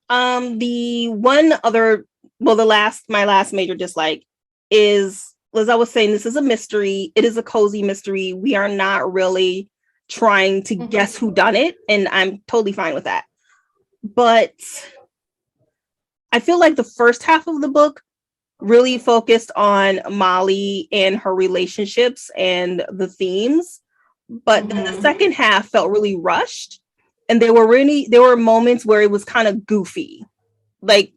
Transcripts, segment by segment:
The one other, well, my last major dislike is, as I was saying, this is a mystery. It is a cozy mystery. We are not really trying to guess who done it, and I'm totally fine with that. But I feel like the first half of the book really focused on Molly and her relationships and the themes, but then the second half felt really rushed, and there were moments where it was kind of goofy, like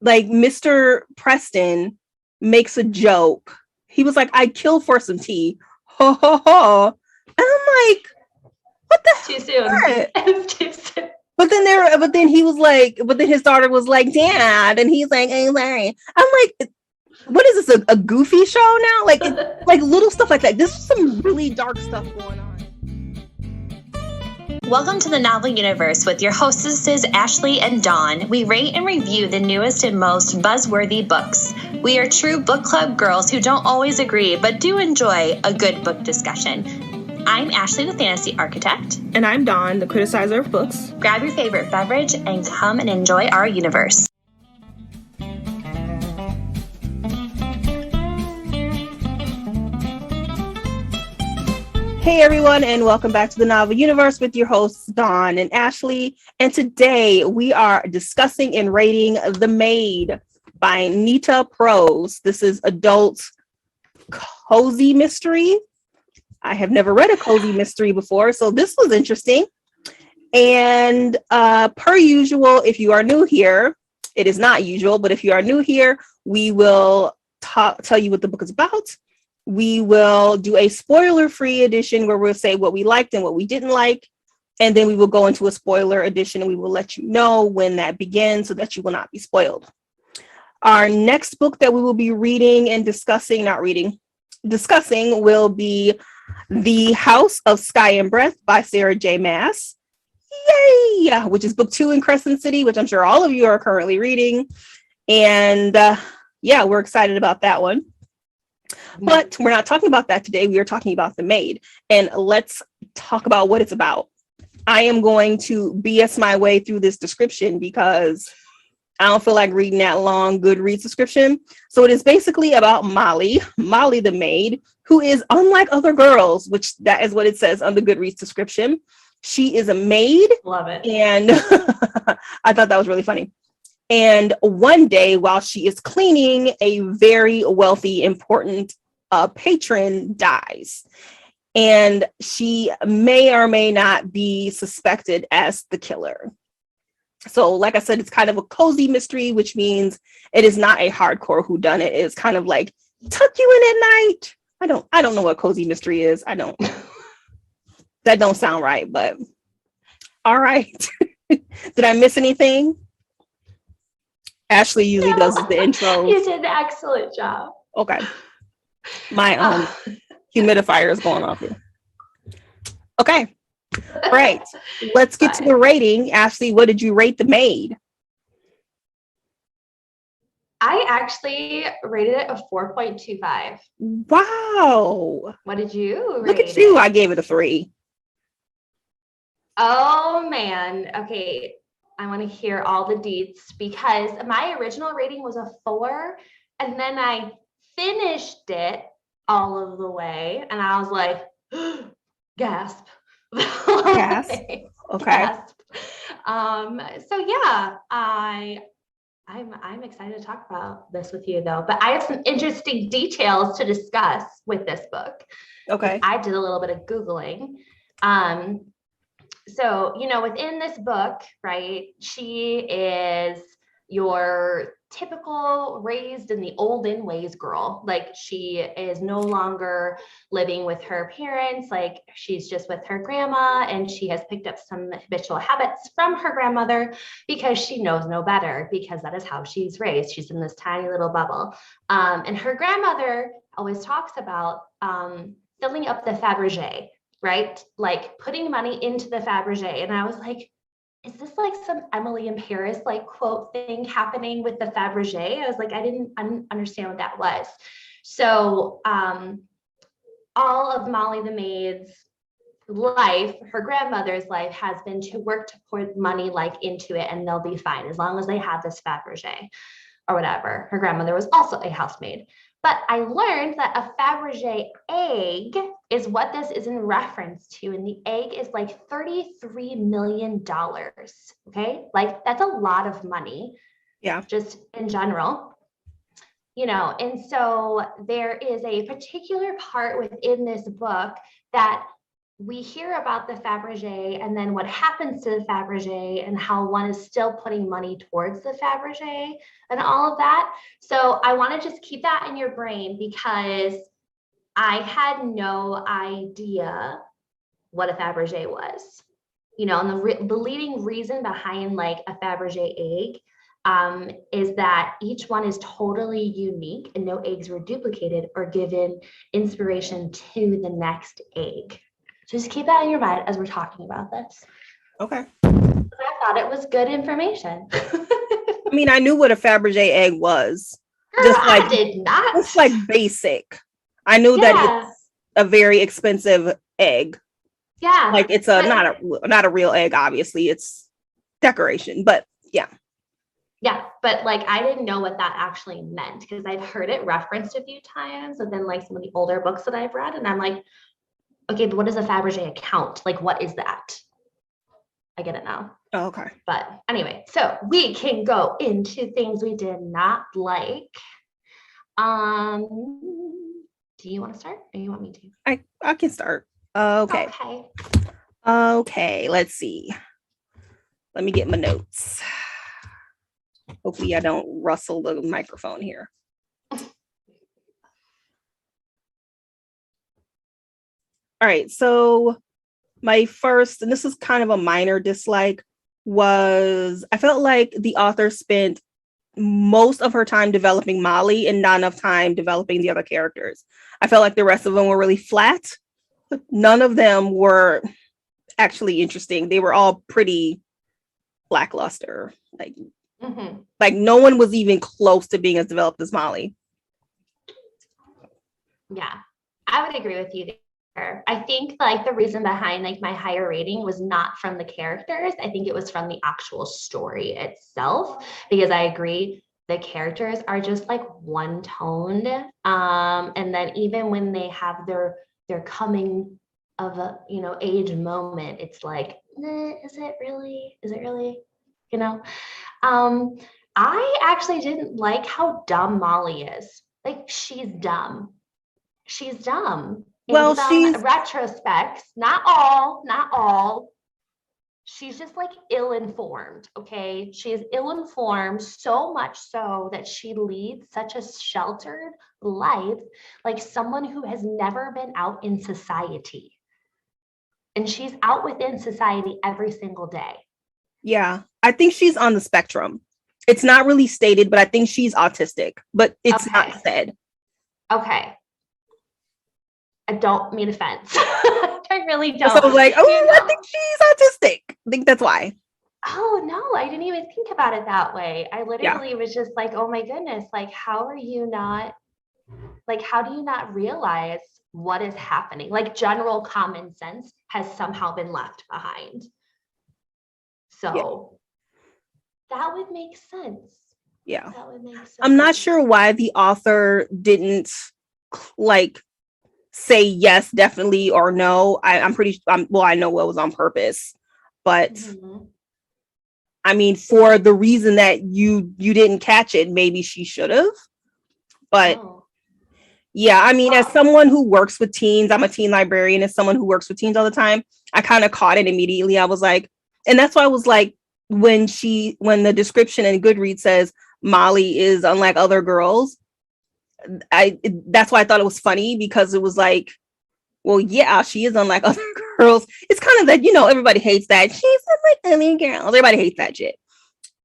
Mr. Preston makes a joke. He was like, "I'd kill for some tea," ho ho ho, and I'm like, "What the too soon?" Too soon. But then he was like, but then his daughter was like, "Dad," and he's like, "I'm sorry." I'm like, what is this, a goofy show now? Like little stuff like that. This is some really dark stuff going on. Welcome to the Novel Universe with your hostesses Ashley and Dawn. We rate and review the newest and most buzzworthy books. We are true book club girls who don't always agree, but do enjoy a good book discussion. I'm Ashley, the fantasy architect. And I'm Dawn, the criticizer of books. Grab your favorite beverage and come and enjoy our universe. Hey everyone, and welcome back to the Novel Universe with your hosts Dawn and Ashley. And today we are discussing and rating The Maid by Nita Prose. This is adult cozy mystery. I have never read a cozy mystery before, so this was interesting. And per usual, if you are new here, it is not usual, but if you are new here, we will tell you what the book is about. We will do a spoiler-free edition where we'll say what we liked and what we didn't like. And then we will go into a spoiler edition and we will let you know when that begins so that you will not be spoiled. Our next book that we will be reading and discussing will be The House of Sky and Breath by Sarah J. Maas. Yay! Which is book 2 in Crescent City, which I'm sure all of you are currently reading. And we're excited about that one. But we're not talking about that today. We are talking about The Maid. And let's talk about what it's about. I am going to BS my way through this description because I don't feel like reading that long Goodreads description. So it is basically about Molly the maid, who is unlike other girls, which that is what it says on the Goodreads description. She is a maid. Love it. And I thought that was really funny. And one day while she is cleaning, a very wealthy, important patron dies. And she may or may not be suspected as the killer. So like I said, it's kind of a cozy mystery, which means it is not a hardcore whodunit. It's kind of like tuck you in at night. I don't know what cozy mystery is. That don't sound right, but all right. Did I miss anything? Ashley usually does the intro. You did an excellent job. Okay. My humidifier is going off here. Okay. All right. Let's get to the rating. Ashley, what did you rate The Maid? I actually rated it a 4.25. Wow. What did you rate? Look at you. I gave it a 3. Oh, man. Okay. I want to hear all the deets because my original rating was a 4 and then I finished it all of the way and I was like, gasp. Gasp. Okay. Gasp. So yeah, I'm excited to talk about this with you though, but I have some interesting details to discuss with this book. Okay. I did a little bit of Googling. So, within this book, right, she is your typical raised in the olden ways girl. Like she is no longer living with her parents. Like she's just with her grandma and she has picked up some habitual habits from her grandmother because she knows no better, because that is how she's raised. She's in this tiny little bubble. And her grandmother always talks about filling up the Fabergé, right? Like putting money into the Fabergé. And I was like, is this like some Emily in Paris like quote thing happening with the Fabergé? I was like, I didn't understand what that was. So all of Molly the Maid's life, her grandmother's life, has been to work to put money like into it, and they'll be fine as long as they have this Fabergé or whatever. Her grandmother was also a housemaid. But I learned that a Fabergé egg is what this is in reference to. And the egg is like $33 million. Okay. Like that's a lot of money. Yeah. Just in general. You know, and so there is a particular part within this book that we hear about the Fabergé and then what happens to the Fabergé and how one is still putting money towards the Fabergé and all of that. So I want to just keep that in your brain because I had no idea what a Fabergé was. You know, and the leading reason behind like a Fabergé egg is that each one is totally unique and no eggs were duplicated or given inspiration to the next egg. So just keep that in your mind as we're talking about this. Okay. I thought it was good information. I mean, I knew what a Fabergé egg was. Girl, just like, I did not. It's like basic. I knew that it's a very expensive egg. Yeah. Like it's not a real egg, obviously. It's decoration, but yeah. Yeah, but like I didn't know what that actually meant because I've heard it referenced a few times and then like some of the older books that I've read and I'm like, okay, but what is a Fabergé account? Like, what is that? I get it now. Oh, okay. But anyway, so we can go into things we did not like. Do you want to start or you want me to? I can start. Okay. Okay, let's see. Let me get my notes. Hopefully I don't rustle the microphone here. All right, so my first, and this is kind of a minor dislike, was I felt like the author spent most of her time developing Molly and not enough time developing the other characters. I felt like the rest of them were really flat. None of them were actually interesting. They were all pretty lackluster. Like no one was even close to being as developed as Molly. Yeah, I would agree with you there. I think like the reason behind like my higher rating was not from the characters. I think it was from the actual story itself, because I agree the characters are just like one toned. And then even when they have their coming of a, you know, age moment, it's like, is it really, you know? I actually didn't like how dumb Molly is. Like she's dumb. Well, in some retrospects, not all. She's just like ill-informed, okay? She is ill-informed so much so that she leads such a sheltered life, like someone who has never been out in society. And she's out within society every single day. Yeah, I think she's on the spectrum. It's not really stated, but I think she's autistic, but it's not said. Okay. I don't mean offense. I really don't. So like, I think she's autistic. I think that's why. Oh no, I didn't even think about it that way. I literally was just like, oh my goodness, like how do you not realize what is happening? Like general common sense has somehow been left behind. So that would make sense. Yeah. That would make sense. I'm not sure why the author didn't like say yes, definitely, or no. I know it was on purpose, but I mean, for the reason that you didn't catch it, maybe she should have. But yeah, I mean, as someone who works with teens, I'm a teen librarian. As someone who works with teens all the time, I kind of caught it immediately. I was like, and that's why I was like, when the description in Goodreads says Molly is unlike other girls, that's why I thought it was funny, because it was like, well, yeah, she is unlike other girls. It's kind of that, you know, everybody hates that. She's unlike other girls. Everybody hates that shit.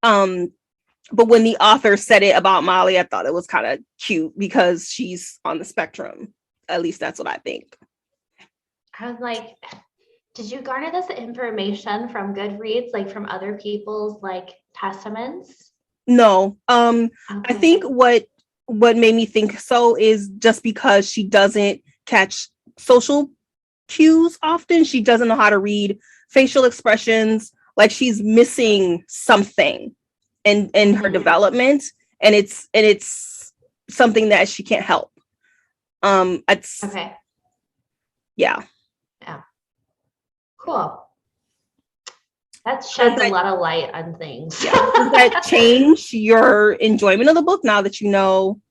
But when the author said it about Molly, I thought it was kind of cute because she's on the spectrum. At least that's what I think. I was like, did you garner this information from Goodreads, like from other people's like testaments? No. Okay. I think what made me think so is just because she doesn't catch social cues often. She doesn't know how to read facial expressions. Like she's missing something in her development, and it's something that she can't help. It's Okay. Yeah. Cool. That sheds a lot of light on things. Yeah. Does that change your enjoyment of the book now that you know?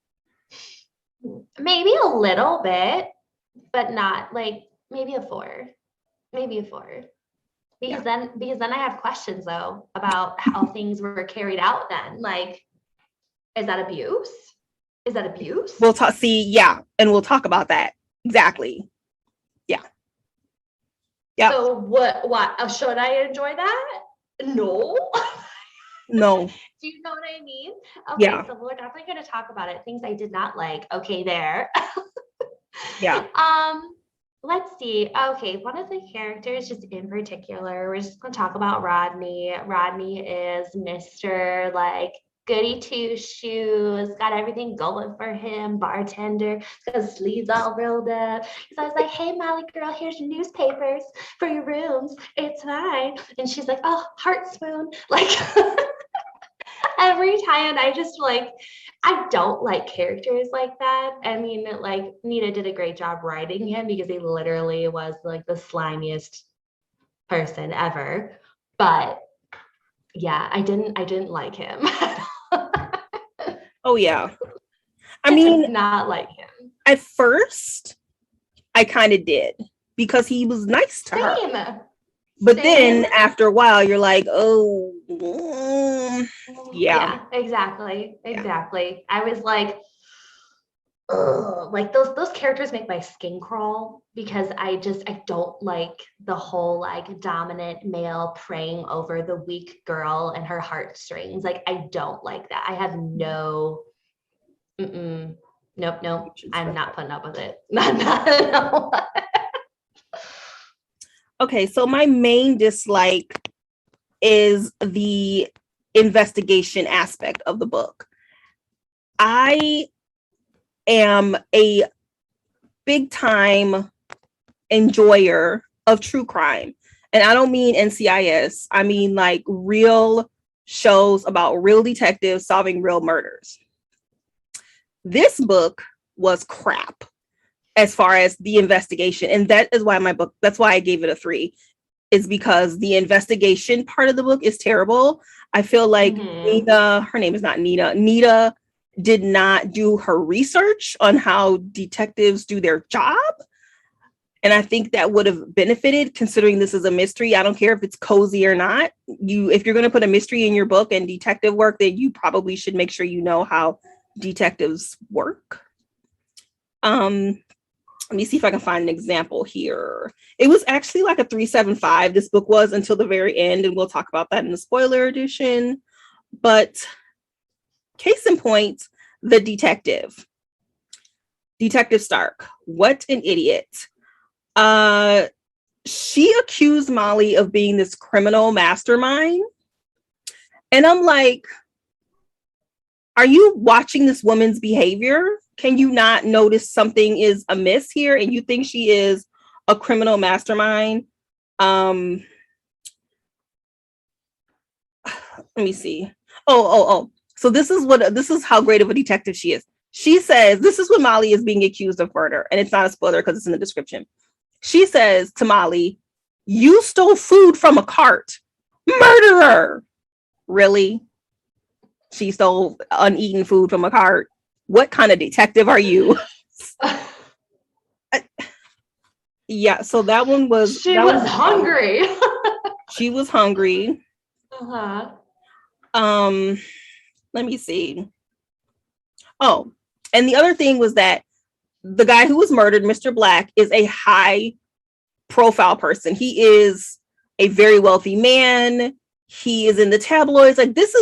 Maybe a little bit, but not like maybe a 4. Maybe a 4. Because then I have questions though about how things were carried out then. Like, is that abuse? Is that abuse? We'll talk. And we'll talk about that. Exactly. Yeah. Yeah. So what should I enjoy that? No. No. Do you know what I mean? Okay, Yeah. so we're definitely going to talk about it. Things I did not like. Okay, there. Yeah. Let's see. Okay, one of the characters, just in particular, we're just going to talk about Rodney. Rodney is Mr. like goody two shoes, got everything going for him, bartender, got his sleeves all rolled up. So I was like, hey, Molly girl, here's your newspapers for your rooms. It's fine. And she's like, oh, heart swoon. Like every time I just like, I don't like characters like that. I mean, like Nita did a great job writing him because he literally was like the slimiest person ever. But yeah, I didn't like him. Oh yeah. I mean, not like him. At first, I kind of did because he was nice to her. But then after a while, you're like, oh, yeah, exactly. I was like, ugh, like those characters make my skin crawl because I don't like the whole like dominant male preying over the weak girl and her heartstrings. Like I don't like that. I have nope. I'm not putting up with it. Not. Okay, so my main dislike is the investigation aspect of the book. I am a big time enjoyer of true crime. And I don't mean NCIS. I mean like real shows about real detectives solving real murders. This book was crap as far as the investigation. And that is why that's why I gave it a 3, is because the investigation part of the book is terrible. I feel like Nita, her name is not Nita, Nita did not do her research on how detectives do their job. And I think that would have benefited, considering this is a mystery. I don't care if it's cozy or not. If you're going to put a mystery in your book and detective work, then you probably should make sure you know how detectives work. Let me see if I can find an example here. It was actually like a 3.75. This book was until the very end, and we'll talk about that in the spoiler edition. But case in point, the detective, Detective Stark. What an idiot. She accused Molly of being this criminal mastermind. And I'm like, are you watching this woman's behavior? Can you not notice something is amiss here and you think she is a criminal mastermind? Let me see. Oh. So this is how great of a detective she is. She says, this is when Molly is being accused of murder, and it's not a spoiler because it's in the description. She says to Molly, you stole food from a cart. Murderer. Really? She stole uneaten food from a cart. What kind of detective are you? Yeah, so that one was... She was hungry. She was hungry. Uh-huh. Let me see. Oh, and the other thing was that the guy who was murdered, Mr. Black, is a high profile person. He is a very wealthy man. He is in the tabloids. Like he's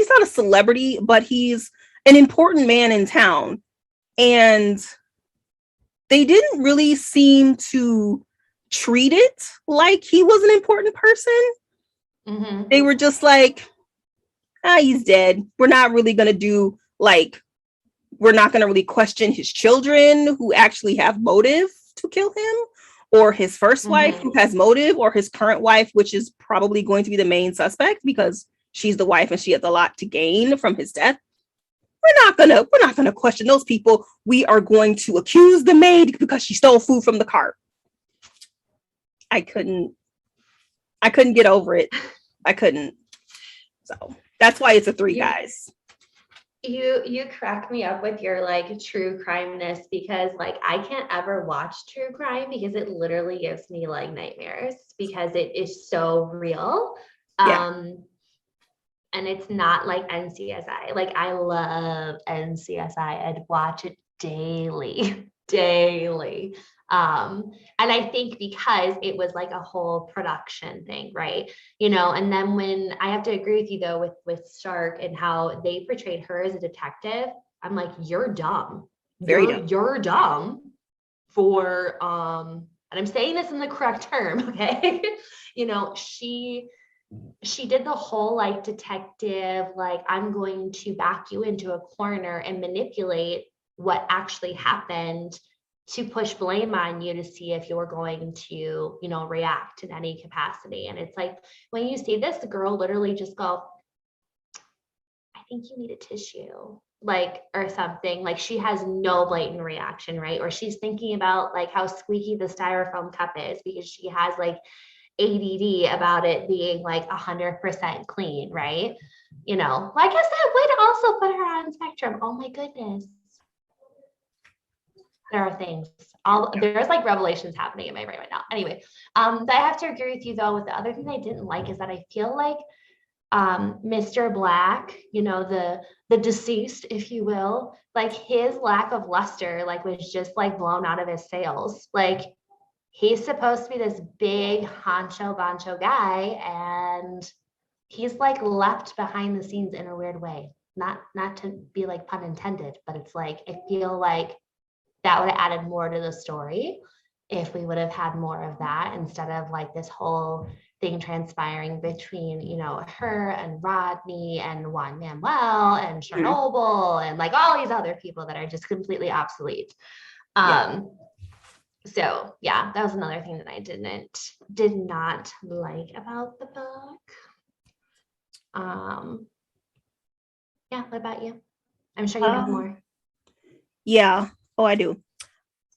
not a celebrity, but he's an important man in town. And they didn't really seem to treat it like he was an important person. Mm-hmm. They were just like, he's dead. We're not really going to we're not going to really question his children who actually have motive to kill him, or his first wife who has motive, or his current wife, which is probably going to be the main suspect because she's the wife and she has a lot to gain from his death. We're not gonna question those people. We are going to accuse the maid because she stole food from the cart. I couldn't get over it. I couldn't. So that's why it's a 3, guys. You crack me up with your like true crime-ness, because like I can't ever watch true crime because it literally gives me like nightmares because it is so real. And it's not like NCSI. Like I love NCSI. I'd watch it daily. And I think because it was like a whole production thing, right? You know, and then when I have to agree with you though with Stark and how they portrayed her as a detective, I'm like, you're dumb. You're dumb for and I'm saying this in the correct term, okay? You know, she did the whole like detective, like I'm going to back you into a corner and manipulate what actually happened to push blame on you to see if you're going to, you know, react in any capacity. And it's like, when you see this, the girl literally just go, I think you need a tissue, like, or something. Like she has no blatant reaction, right? Or she's thinking about like how squeaky the styrofoam cup is because she has like ADD about it being like 100% clean, right? You know, like I guess that would also put her on spectrum. Oh my goodness. There are things, there's like revelations happening in my brain right now. Anyway, I have to agree with you though, with the other thing I didn't like is that I feel like Mr. Black, you know, the deceased, if you will, like his lack of luster, like was just like blown out of his sails. Like he's supposed to be this big honcho bancho guy, and he's like left behind the scenes in a weird way. Not to be like pun intended, but it's like, I feel like that would have added more to the story if we would have had more of that instead of like this whole thing transpiring between, you know, her and Rodney and Juan Manuel and Chernobyl and like all these other people that are just completely obsolete. So yeah, that was another thing that I did not like about the book. Yeah, what about you? I'm sure you have more. Yeah. Oh, I do.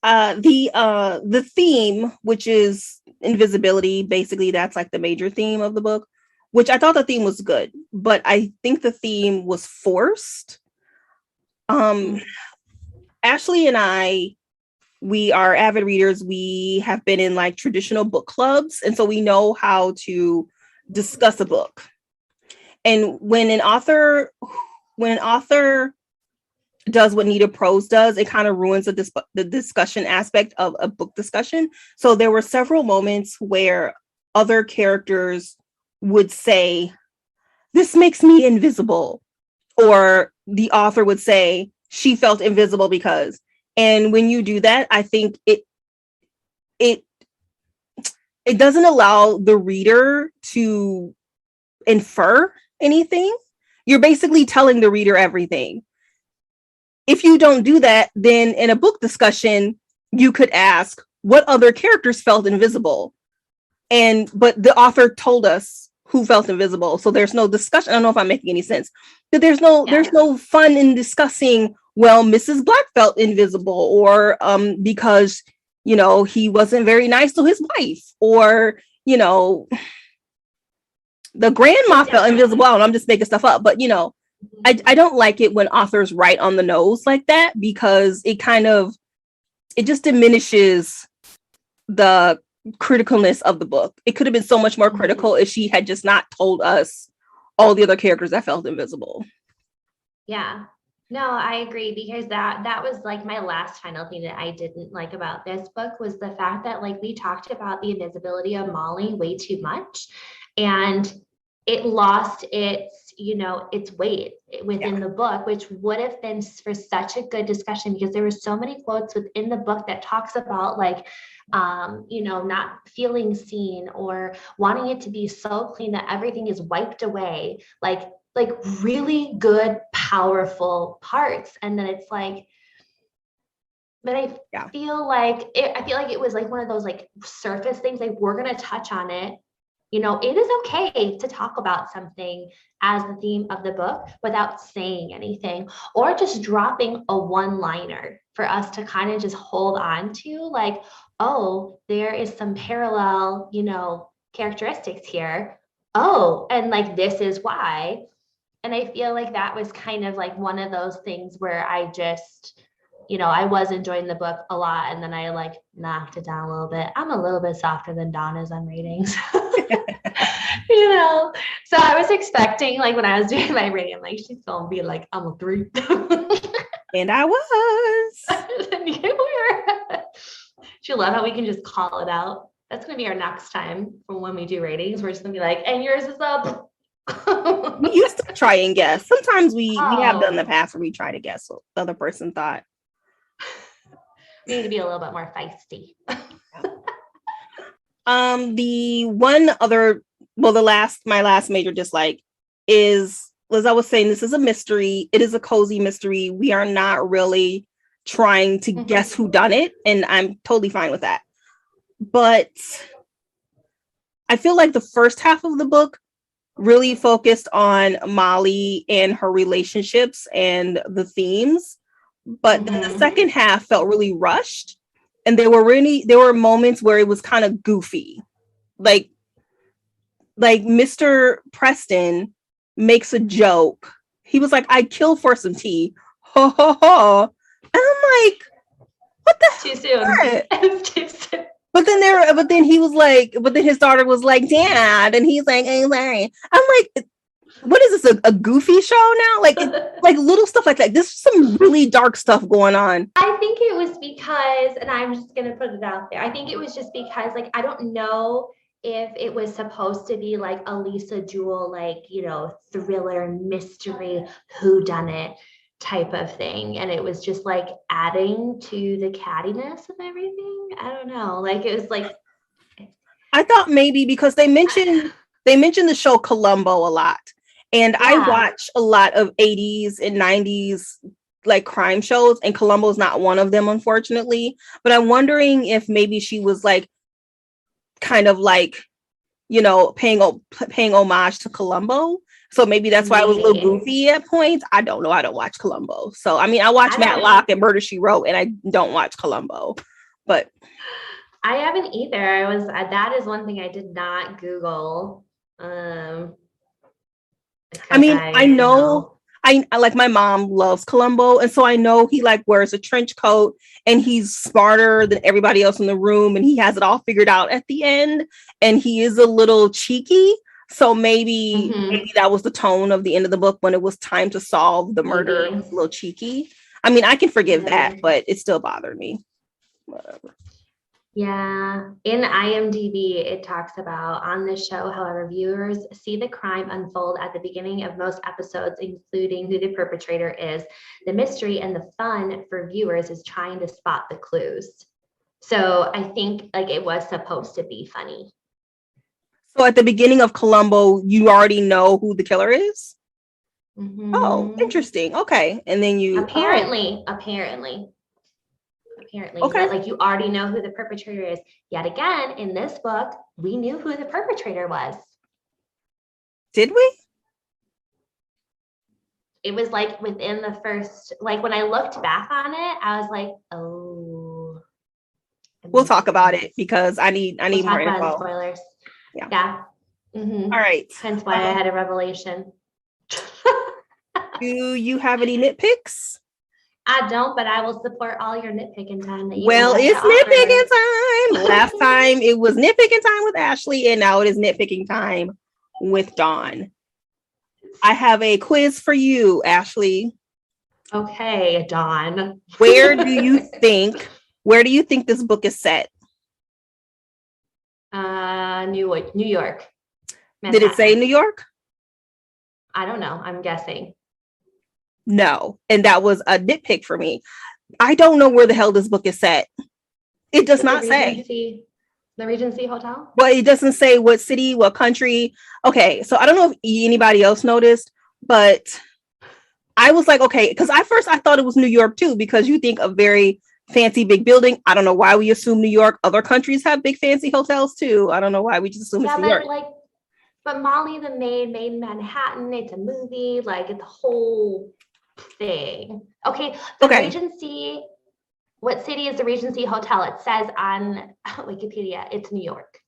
The theme, which is invisibility, basically that's like the major theme of the book, which I thought the theme was good, but I think the theme was forced. Ashley and I, we are avid readers. We have been in like traditional book clubs, and so we know how to discuss a book. And when an author does what Nita Prose does, it kind of ruins the discussion aspect of a book discussion. So there were several moments where other characters would say, "This makes me invisible," or the author would say, "She felt invisible because." And when you do that, I think it doesn't allow the reader to infer anything. You're basically telling the reader everything. If you don't do that, then in a book discussion, you could ask what other characters felt invisible. But the author told us who felt invisible. So there's no discussion. I don't know if I'm making any sense. But there's no fun in discussing, well, Mrs. Black felt invisible, or because, you know, he wasn't very nice to his wife, or, you know, the grandma felt invisible. And I'm just making stuff up, but you know, I don't like it when authors write on the nose like that, because it just diminishes the criticalness of the book. It could have been so much more critical if she had just not told us all the other characters that felt invisible. Yeah, no, I agree, because that was like my last final thing that I didn't like about this book was the fact that like we talked about the invisibility of Molly way too much, and it lost its, you know, its weight within the book, which would have been for such a good discussion, because there were so many quotes within the book that talks about like, you know, not feeling seen or wanting it to be so clean that everything is wiped away, like really good, powerful parts. And then it's like, But I feel like it was like one of those like surface things, like we're going to touch on it. You know, it is okay to talk about something as the theme of the book without saying anything, or just dropping a one-liner for us to kind of just hold on to, like, oh, there is some parallel, you know, characteristics here. Oh, and like this is why. And I feel like that was kind of like one of those things where I just, you know, I was enjoying the book a lot, and then I like knocked it down a little bit. I'm a little bit softer than Dawn is on ratings. You know, so I was expecting, like, when I was doing my rating, I'm like, she's gonna be like, I'm a 3. And I was. And you were. She love how we can just call it out. That's gonna be our next time from when we do ratings. We're just gonna be like, and yours is up. We used to try and guess. Sometimes we have done in the past where we try to guess what the other person thought. We need to be a little bit more feisty. The one other, well, my last major dislike is, as I was saying, this is a mystery. It is a cozy mystery. We are not really trying to guess who done it, and I'm totally fine with that. But I feel like the first half of the book really focused on Molly and her relationships and the themes, but then the second half felt really rushed, and there were moments where it was kind of goofy, like Mr. Preston makes a joke. He was like, "I'd kill for some tea," ho ho ho, and I'm like, "What the too soon?" It's too soon. But then he was like, but then his daughter was like, "Dad," and he's like, "Hey, Larry." I'm like, what is this, a goofy show now? Like, like little stuff like that. There's some really dark stuff going on. I think it was because, and I'm just gonna put it out there, I think it was just because, like, I don't know if it was supposed to be like a Lisa Jewell, like, you know, thriller, mystery, whodunit type of thing, and it was just like adding to the cattiness of everything. I don't know, like it was like, I thought maybe because they mentioned the show Columbo a lot, and I watch a lot of 80s and 90s like crime shows, and Columbo's not one of them, unfortunately. But I'm wondering if maybe she was like kind of like, you know, paying homage to Columbo. So maybe that's why I was a little goofy at points. I don't know. I don't watch Columbo. So, I mean, I watch Matlock and Murder, She Wrote, and I don't watch Columbo. But I haven't either. That is one thing I did not Google. I mean, I know, I like, my mom loves Columbo, and so I know he like wears a trench coat and he's smarter than everybody else in the room, and he has it all figured out at the end, and he is a little cheeky. So maybe that was the tone of the end of the book when it was time to solve the murder. It was a little cheeky. I mean, I can forgive that, but it still bothered me. Whatever. Yeah. In IMDb, it talks about, on this show, however, viewers see the crime unfold at the beginning of most episodes, including who the perpetrator is. The mystery and the fun for viewers is trying to spot the clues. So I think like it was supposed to be funny. So at the beginning of Columbo, you already know who the killer is? Oh, interesting. Okay. And then you apparently, okay, like you already know who the perpetrator is. Yet again, in this book, we knew who the perpetrator was. Did we? It was like within the first, like when I looked back on it, I was like, oh. We'll talk about it because I need more info. Spoilers. Yeah. All right. Hence why I had a revelation. Do you have any nitpicks? I don't, but I will support all your nitpicking time. Well, it's nitpicking time. Last time it was nitpicking time with Ashley, and now it is nitpicking time with Dawn. I have a quiz for you, Ashley. Okay, Dawn. Where do you think this book is set? New York. Manhattan. Did it say New York? I don't know. I'm guessing. No. And that was a nitpick for me. I don't know where the hell this book is set. It does not say. The Regency Hotel? Well, it doesn't say what city, what country. Okay. So I don't know if anybody else noticed, but I was like, okay, because at first I thought it was New York too, because you think of very fancy big building. I don't know why we assume New York. Other countries have big fancy hotels too. I don't know why we just assume it's New York. But Molly the Maid, Made in Manhattan, it's a movie, like it's a whole thing. Okay, the Regency, what city is the Regency Hotel? It says on Wikipedia, it's New York.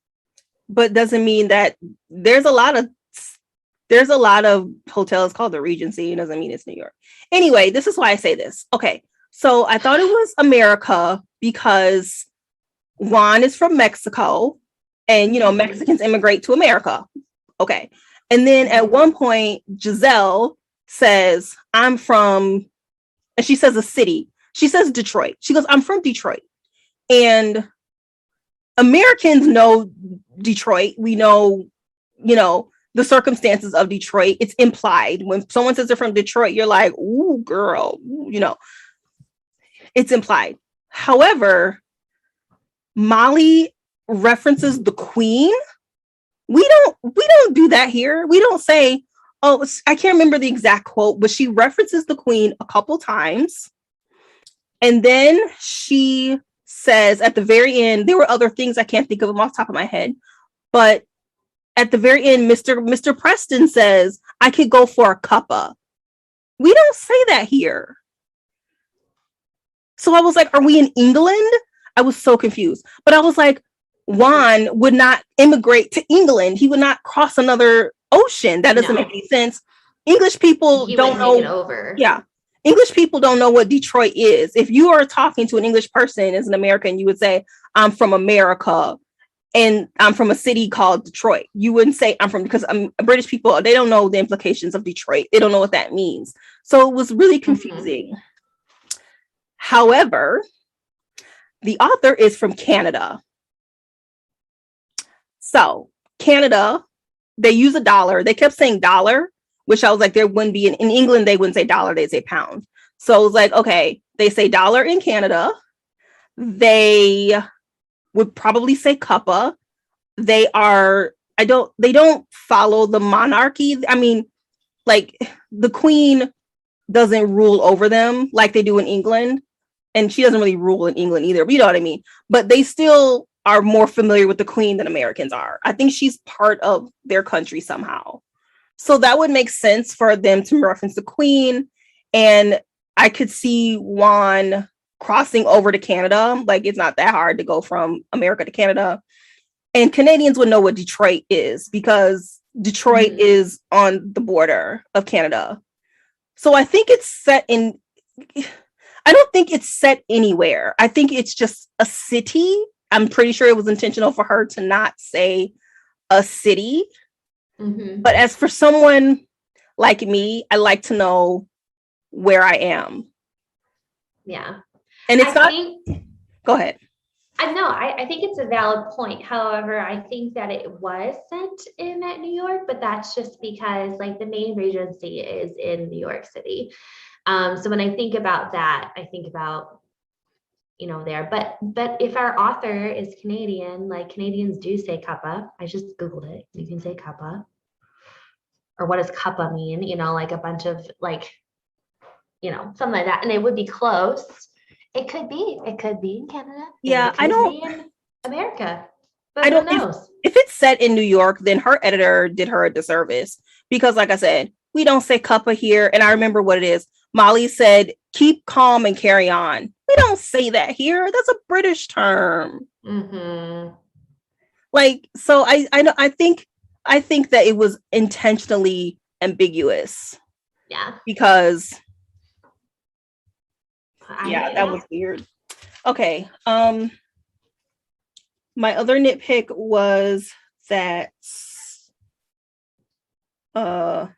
But doesn't mean that there's a lot of hotels called the Regency. It doesn't mean it's New York. Anyway, this is why I say this. Okay, so I thought it was America because Juan is from Mexico, and Mexicans immigrate to America. Okay. And then at one point, Giselle says, I'm from, and she says a city. She says Detroit. She goes, I'm from Detroit. And Americans know Detroit. We know, the circumstances of Detroit. It's implied. When someone says they're from Detroit, you're like, ooh, girl, it's implied. However, Molly references the Queen. We don't do that here. We don't say, oh, I can't remember the exact quote, but she references the Queen a couple times. And then she says at the very end, there were other things I can't think of them off the top of my head, but at the very end, Mr. Preston says, I could go for a cuppa. We don't say that here. So I was like, are we in England? I was so confused. But I was like, Juan would not immigrate to England. He would not cross another ocean. That doesn't make any sense. English people don't know. Yeah. English people don't know what Detroit is. If you are talking to an English person as an American, you would say, I'm from America and I'm from a city called Detroit. You wouldn't say because British people, they don't know the implications of Detroit. They don't know what that means. So it was really confusing. However, the author is from Canada. So Canada, they use a dollar. They kept saying dollar, which I was like, there wouldn't be in England, they wouldn't say dollar, they'd say pound. So I was like, okay, they say dollar in Canada. They would probably say cuppa. They don't follow the monarchy. I mean, like the Queen doesn't rule over them like they do in England. And she doesn't really rule in England either, but you know what I mean? But they still are more familiar with the Queen than Americans are. I think she's part of their country somehow. So that would make sense for them to reference the Queen. And I could see Juan crossing over to Canada. Like it's not that hard to go from America to Canada. And Canadians would know what Detroit is because Detroit is on the border of Canada. So I think it's set in, I don't think it's set anywhere. I think it's just a city. I'm pretty sure it was intentional for her to not say a city. But as for someone like me, I like to know where I am. Yeah. And it's go ahead. I think it's a valid point. However, I think that it was sent in at New York, but that's just because like the main Regency is in New York City. So when I think about that, I think about, there, but if our author is Canadian, like Canadians do say cuppa. I just Googled it. You can say cuppa. Or what does cuppa mean? Like a bunch of like, something like that. And it would be close. It could be in Canada. Yeah, I don't be in America. But I don't know. If it's set in New York, then her editor did her a disservice. Because like I said, we don't say cuppa here. And I remember what it is. Molly said, keep calm and carry on. We don't say that here. That's a British term. Like, so I think that it was intentionally ambiguous. Yeah. Because that was weird. Okay. My other nitpick was that I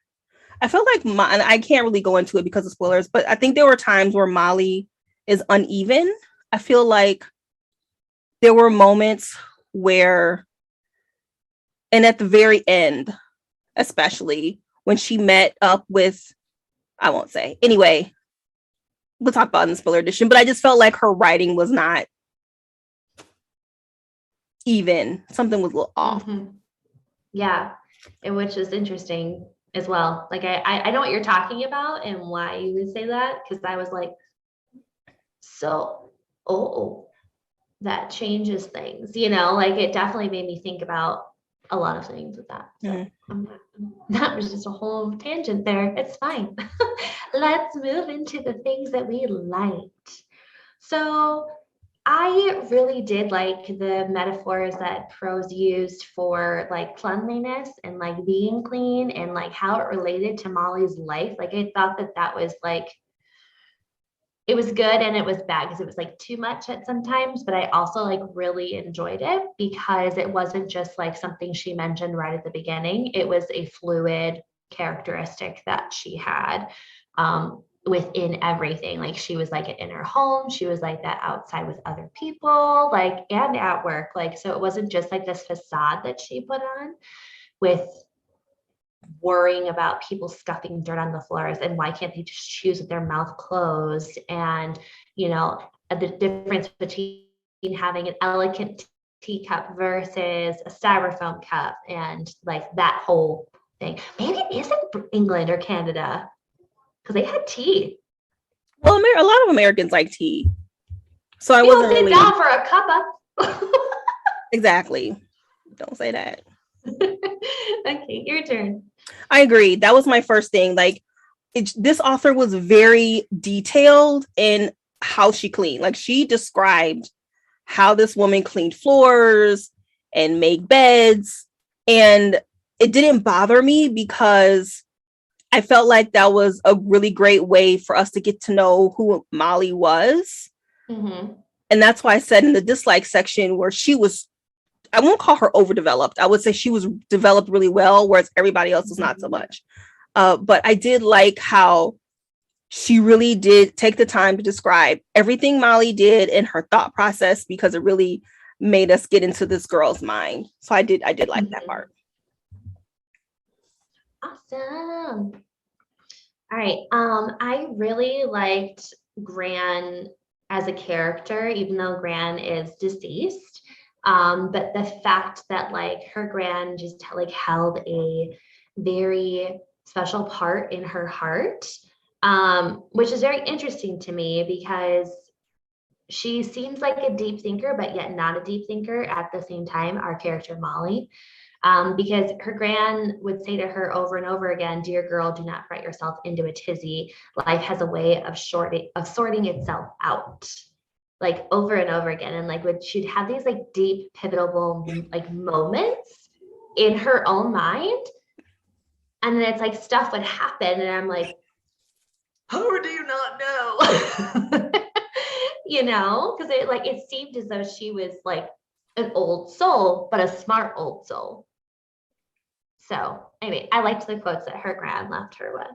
felt like and I can't really go into it because of spoilers, but I think there were times where Molly is uneven. I feel like there were moments where, and at the very end, especially when she met up with, I won't say. Anyway, we'll talk about it in the spoiler edition, but I just felt like her writing was not even. Something was a little off. Yeah, and which is interesting as well. Like I know what you're talking about and why you would say that, because I was like, so oh, that changes things, you know, like it definitely made me think about a lot of things with that. So that was just a whole tangent there. It's fine. Let's move into the things that we liked. So I really did like the metaphors that Prose used for like cleanliness and like being clean and like how it related to Molly's life. Like I thought that that was like, it was good and it was bad because it was like too much at sometimes, but I also like really enjoyed it because it wasn't just like something she mentioned right at the beginning. It was a fluid characteristic that she had within everything. Like she was like it in her home, she was like that outside with other people, like and at work. Like so it wasn't just like this facade that she put on with worrying about people scuffing dirt on the floors and why can't they just choose with their mouth closed, and you know the difference between having an elegant teacup versus a styrofoam cup and like that whole thing. Maybe it isn't England or Canada because they had tea. Well, a lot of Americans like tea, so I wasn't sit really down for a cuppa. Exactly. Don't say that. Okay, your turn. I agree. That was my first thing. Like, this author was very detailed in how she cleaned. Like, she described how this woman cleaned floors and made beds. And it didn't bother me because I felt like that was a really great way for us to get to know who Molly was. Mm-hmm. And that's why I said in the dislike section where she was, I won't call her overdeveloped. I would say she was developed really well, whereas everybody else was not so much. But I did like how she really did take the time to describe everything Molly did and her thought process, because it really made us get into this girl's mind. So I did like that part. Awesome. All right. I really liked Gran as a character, even though Gran is deceased. But the fact that like her Gran just like held a very special part in her heart, which is very interesting to me because she seems like a deep thinker, but yet not a deep thinker at the same time, our character Molly. Because her Gran would say to her over and over again, "Dear girl, do not fret yourself into a tizzy. Life has a way of sorting itself out." Like over and over again. And like she'd have these like deep, pivotal like moments in her own mind. And then it's like stuff would happen. And I'm like, how do you not know? You know, because it seemed as though she was like an old soul, but a smart old soul. So anyway, I liked the quotes that her Gran left her with.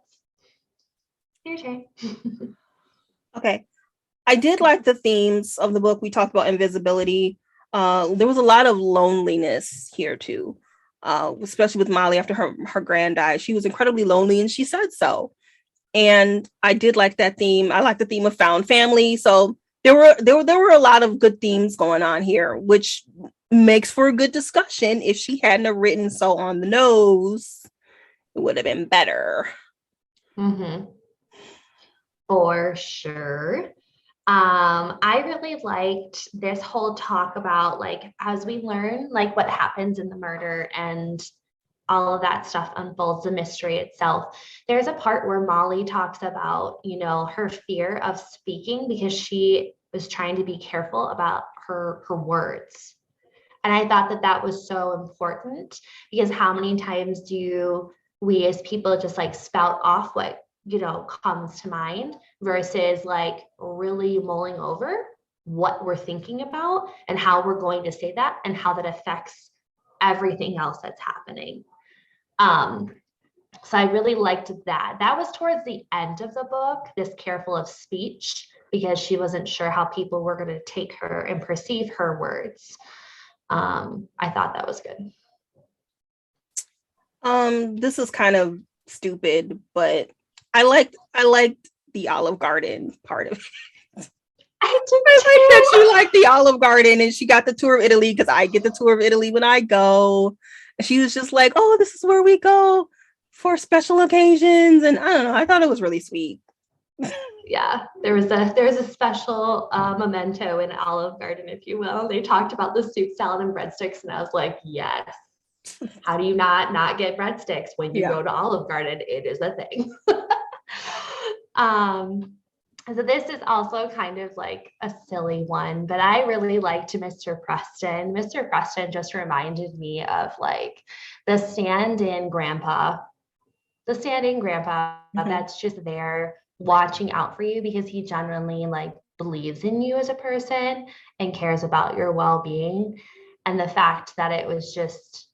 Your turn. Okay. I did like the themes of the book. We talked about invisibility. There was a lot of loneliness here too, especially with Molly after her Gran died. She was incredibly lonely, and she said so. And I did like that theme. I like the theme of found family. So there were a lot of good themes going on here, which makes for a good discussion. If she hadn't have written so on the nose, it would have been better. Mm-hmm. For sure. I really liked this whole talk about like as we learn like what happens in the murder and all of that stuff unfolds, the mystery itself. There's a part where Molly talks about, you know, her fear of speaking because she was trying to be careful about her words. And I thought that that was so important because how many times do we as people just like spout off what, you know, comes to mind versus like really mulling over what we're thinking about and how we're going to say that and how that affects everything else that's happening. So I really liked that. That was towards the end of the book, this careful of speech, because she wasn't sure how people were going to take her and perceive her words. I thought that was good. This is kind of stupid, but I liked the Olive Garden part of it. I like that she liked the Olive Garden and she got the tour of Italy because I get the tour of Italy when I go. And she was just like, "Oh, this is where we go for special occasions." And I don't know, I thought it was really sweet. Yeah, there was a special memento in Olive Garden, if you will. They talked about the soup, salad, and breadsticks, and I was like, yes. How do you not get breadsticks when you Yeah. go to Olive Garden? It is a thing. um, so this is also kind of like a silly one, but I really liked Mr. Preston. Mr. Preston just reminded me of like the stand-in grandpa, that's just there watching out for you because he genuinely like believes in you as a person and cares about your well-being. And the fact that it was just,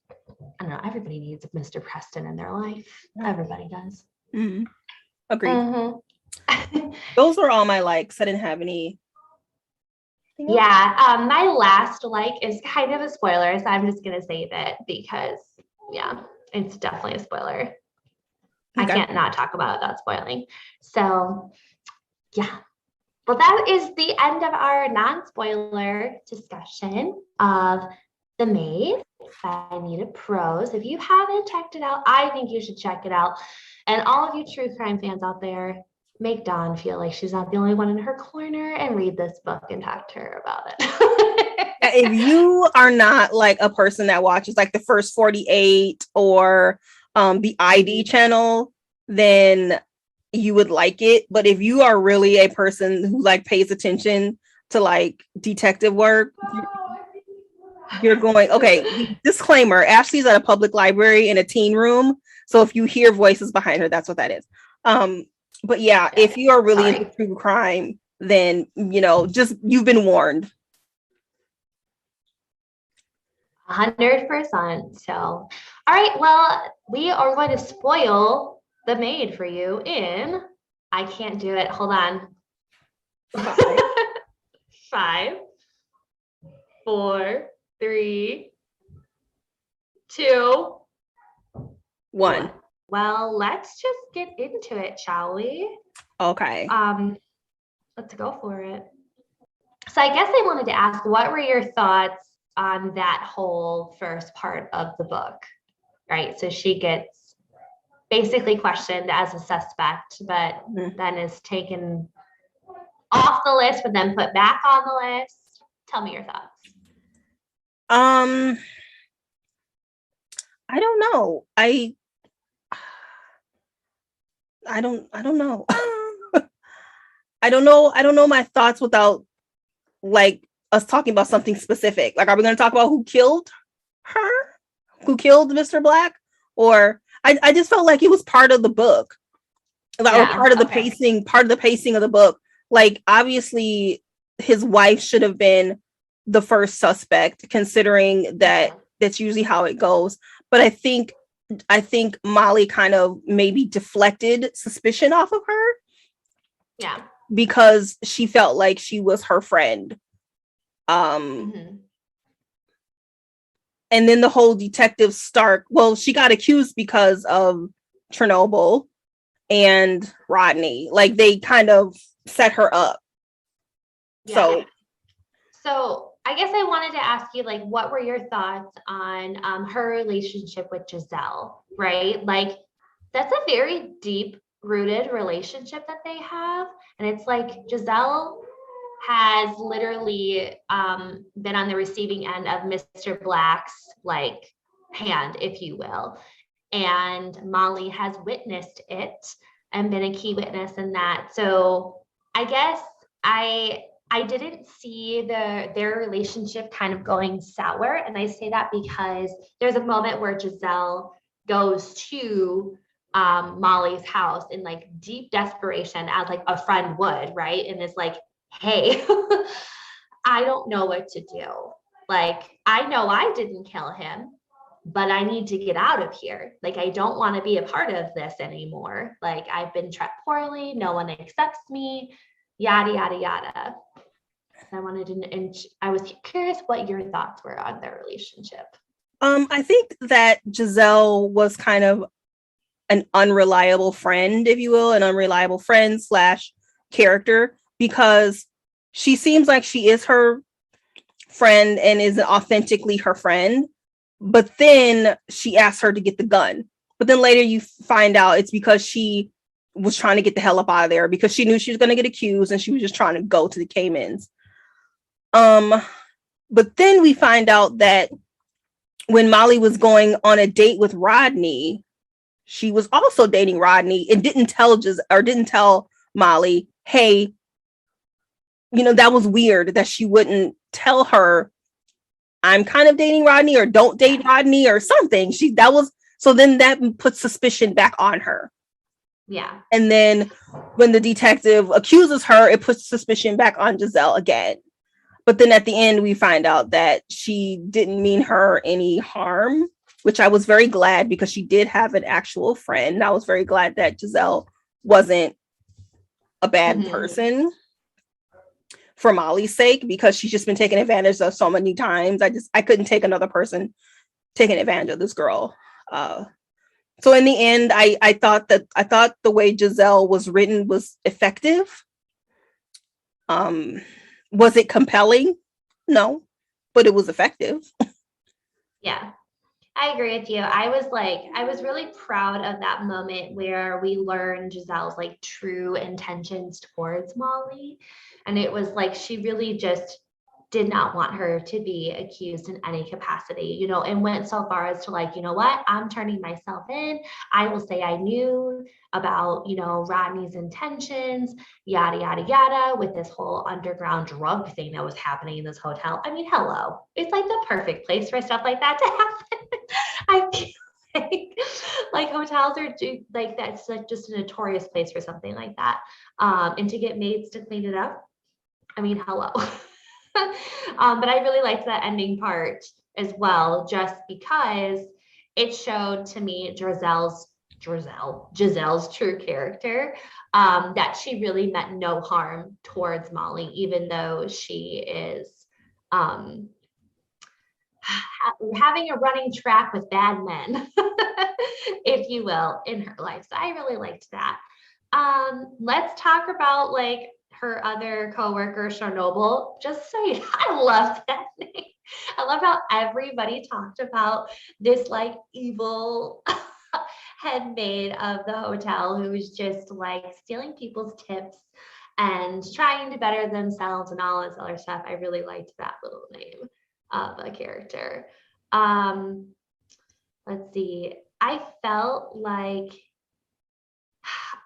I don't know, everybody needs Mr. Preston in their life. Everybody does. Mm-hmm. Agreed. Mm-hmm. Those were all my likes. I didn't have any. Yeah, my last like is kind of a spoiler, so I'm just gonna save it because yeah, it's definitely a spoiler. I can't not talk about it without spoiling. So yeah. Well, that is the end of our non-spoiler discussion of The Maid by Nita Prose. If you haven't checked it out, I think you should check it out. And all of you true crime fans out there, make Dawn feel like she's not the only one in her corner and read this book and talk to her about it. If you are not like a person that watches like the first 48 or the ID channel, then you would like it. But if you are really a person who like pays attention to like detective work, you're going, okay, disclaimer, Ashley's at a public library in a teen room. So if you hear voices behind her, that's what that is. But yeah, if you are really into true crime, then, just, you've been warned. 100%. So, all right, well, we are going to spoil The Maid for you in, I can't do it. Hold on. 5, 4, 3, 2, 1. Well, let's just get into it, shall we? Okay. Let's go for it. So I guess I wanted to ask, what were your thoughts on that whole first part of the book? Right. So she gets basically questioned as a suspect, but then is taken off the list, but then put back on the list. Tell me your thoughts. I don't know. I don't know. I don't know my thoughts without like us talking about something specific. Like, are we going to talk about who killed her? Who killed Mr. Black? Or I just felt like it was part of the book. Or part of the pacing of the book. Like, obviously his wife should have been the first suspect, considering that that's usually how it goes. But I think Molly kind of maybe deflected suspicion off of her. Yeah. Because she felt like she was her friend. And then the whole Detective Stark, well, she got accused because of Chernobyl and Rodney. Like, they kind of set her up. Yeah. So I guess I wanted to ask you, like, what were your thoughts on her relationship with Giselle, right? Like, that's a very deep-rooted relationship that they have. And it's like Giselle has literally been on the receiving end of Mr. Black's, like, hand, if you will. And Molly has witnessed it and been a key witness in that. So I guess I didn't see their relationship kind of going sour. And I say that because there's a moment where Giselle goes to Molly's house in like deep desperation, as like a friend would, right? And is like, hey, I don't know what to do. Like, I know I didn't kill him, but I need to get out of here. Like, I don't want to be a part of this anymore. Like, I've been treated poorly. No one accepts me, yada, yada, yada. I wanted to, and I was curious what your thoughts were on their relationship. I think that Giselle was kind of an unreliable friend, if you will, an unreliable friend / character, because she seems like she is her friend and is authentically her friend. But then she asks her to get the gun. But then later you find out it's because she was trying to get the hell up out of there because she knew she was going to get accused and she was just trying to go to the Caymans. But then we find out that when Molly was going on a date with Rodney, she was also dating Rodney and didn't tell Molly, hey, that was weird that she wouldn't tell her, I'm kind of dating Rodney, or don't date Rodney or something. So then that puts suspicion back on her. Yeah. And then when the detective accuses her, it puts suspicion back on Giselle again. But then at the end, we find out that she didn't mean her any harm, which I was very glad, because she did have an actual friend. I was very glad that Giselle wasn't a bad person for Molly's sake, because she's just been taken advantage of so many times. I couldn't take another person taking advantage of this girl. So in the end, I thought the way Giselle was written was effective. Was it compelling? No, but it was effective. Yeah, I agree with you. I was really proud of that moment where we learned Giselle's like true intentions towards Molly. And it was like, she really just did not want her to be accused in any capacity, and went so far as to like, you know what, I'm turning myself in. I will say I knew about, Rodney's intentions, yada, yada, yada, with this whole underground drug thing that was happening in this hotel. I mean, hello, it's like the perfect place for stuff like that to happen. I feel like hotels are like, that's like just a notorious place for something like that. And to get maids to clean it up, I mean, hello. But I really liked that ending part as well, just because it showed to me Giselle's true character, that she really meant no harm towards Molly, even though she is having a running track with bad men, if you will, in her life. So I really liked that. Let's talk about like her other coworker, Chernobyl. Just saying, I love that name. I love how everybody talked about this like evil head maid of the hotel who was just like stealing people's tips and trying to better themselves and all this other stuff. I really liked that little name of a character. Let's see. I felt like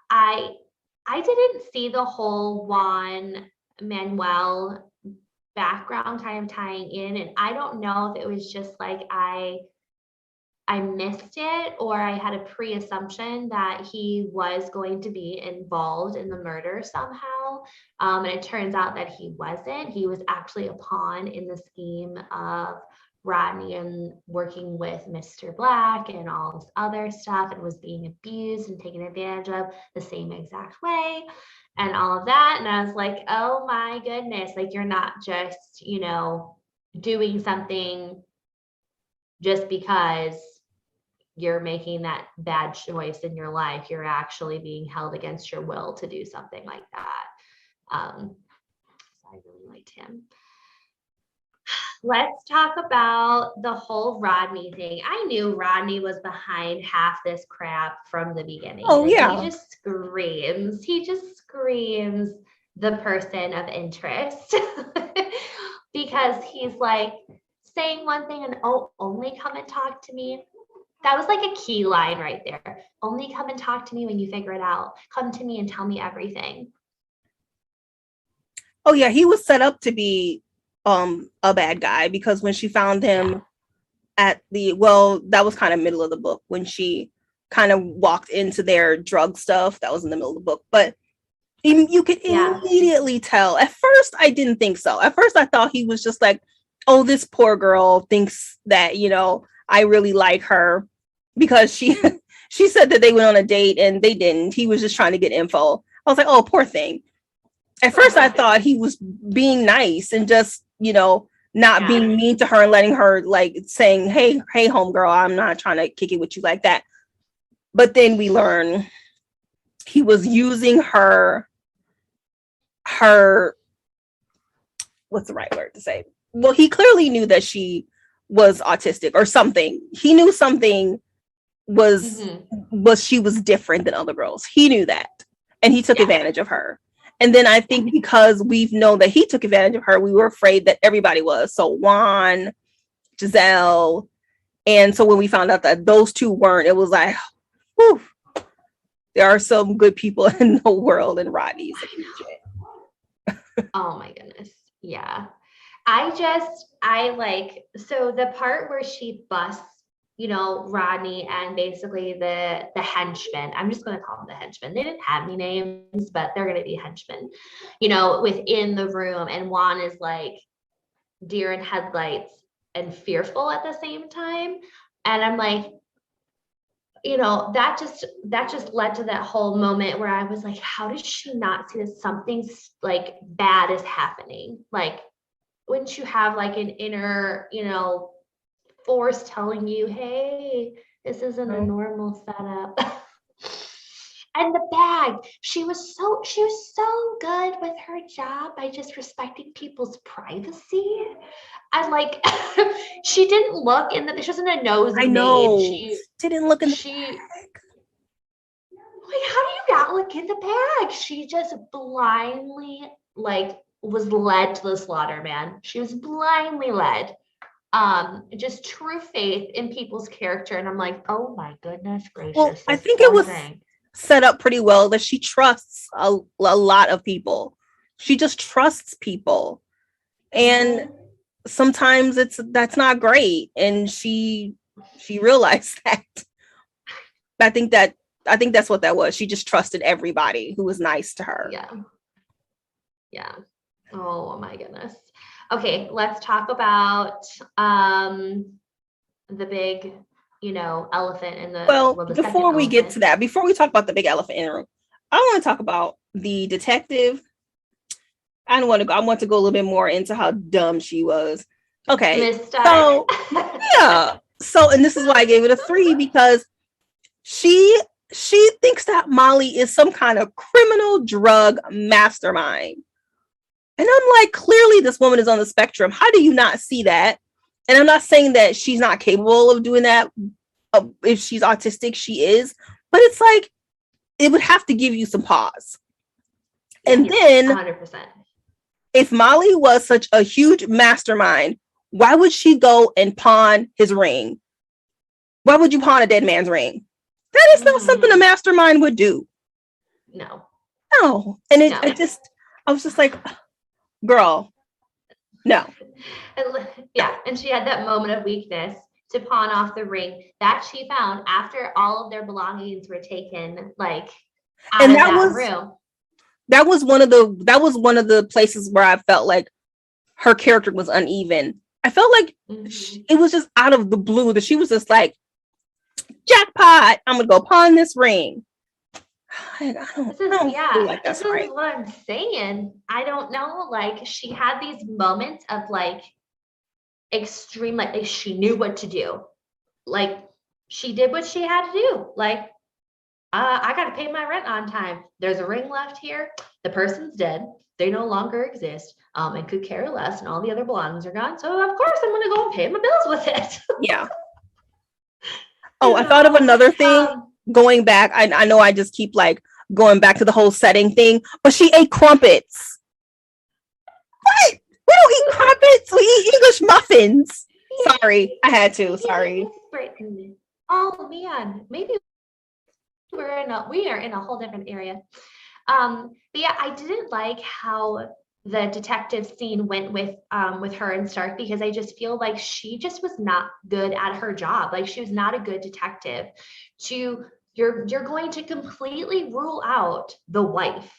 I didn't see the whole Juan Manuel background tying in, and I don't know if it was just like I missed it, or I had a pre-assumption that he was going to be involved in the murder somehow. And it turns out that he wasn't. He was actually a pawn in the scheme of Rodney and working with Mr. Black and all this other stuff, and was being abused and taken advantage of the same exact way and all of that. And I was like, oh my goodness, like you're not just, doing something just because you're making that bad choice in your life. You're actually being held against your will to do something like that. So I really liked him. Let's talk about the whole Rodney thing. I knew Rodney was behind half this crap from the beginning. Oh, yeah. He just screams the person of interest because he's like saying one thing and, oh, only come and talk to me. That was like a key line right there. Only come and talk to me when you figure it out. Come to me and tell me everything. Oh, yeah. He was set up to be a bad guy, because when she found him that was kind of middle of the book, when she kind of walked into their drug stuff. That was in the middle of the book, but you could immediately tell. At first, I didn't think so. At first, I thought he was just like, oh, this poor girl thinks that, I really like her, because she said that they went on a date and they didn't. He was just trying to get info. I was like, oh, poor thing. At first, I thought he was being nice and just, not being mean to her and letting her, like, saying, hey, homegirl, I'm not trying to kick it with you like that. But then we learn he was using her, what's the right word to say? Well, he clearly knew that she was autistic or something. He knew something was she was different than other girls. He knew that, and he took advantage of her. And then I think because we've known that he took advantage of her, we were afraid that everybody was. So Juan, Giselle, and so when we found out that those two weren't, it was like, whew, there are some good people in the world, and Rodney's. Oh my goodness. Yeah. I like, so the part where she busts, you know, Rodney and basically the henchmen, I'm just going to call them the henchmen. They didn't have any names, but they're going to be henchmen, you know, within the room. And Juan is like deer in headlights and fearful at the same time. And I'm like, you know, that just led to that whole moment where I was like, how does she not see that something's like bad is happening? Like, wouldn't you have like an inner, you know, force telling you, hey, this isn't a normal setup? And the bag, she was so good with her job by just respecting people's privacy. And like, she didn't look in she wasn't a nosy I know. maid. She didn't look in the bag. Like, how do you not look in the bag? She just blindly like was led to the slaughter, man. She was blindly led. Just true faith in people's character. And I'm like, oh my goodness gracious. Well, I think it was set up pretty well that she trusts a lot of people. She just trusts people. And sometimes that's not great. And she realized that. I think that's what that was. She just trusted everybody who was nice to her. Yeah. Oh my goodness. Okay, let's talk about the big, you know, elephant in the before we get to that, before we talk about the big elephant in the room, I want to talk about the detective. I want to go a little bit more into how dumb she was. Okay. So yeah. So, and this is why I gave it a 3, because she thinks that Molly is some kind of criminal drug mastermind. And I'm like, clearly this woman is on the spectrum. How do you not see that? And I'm not saying that she's not capable of doing that. If she's autistic, she is. But it's like, it would have to give you some pause. And then 100%. If Molly was such a huge mastermind, why would she go and pawn his ring? Why would you pawn a dead man's ring? That is not something a mastermind would do. No. And I was just like, girl, no. And she had that moment of weakness to pawn off the ring that she found after all of their belongings were taken, like out of that room. That was one of the places where I felt like her character was uneven. I felt like it was just out of the blue that she was just like, jackpot, I'm gonna go pawn this ring. This is what I'm saying. I don't know. Like, she had these moments of like extreme, like she knew what to do. Like, she did what she had to do. Like, I got to pay my rent on time. There's a ring left here. The person's dead. They no longer exist, and could care less, and all the other belongings are gone. So of course I'm going to go and pay my bills with it. Yeah. I thought of another thing. Going back, I know I just keep like going back to the whole setting thing, but she ate crumpets. What? We don't eat crumpets. We eat English muffins. Sorry, I had to. Sorry. Oh man, maybe we are in a whole different area. But yeah, I didn't like how the detective scene went with her and Stark, because I just feel like she just was not good at her job. Like, she was not a good detective. You're going to completely rule out the wife.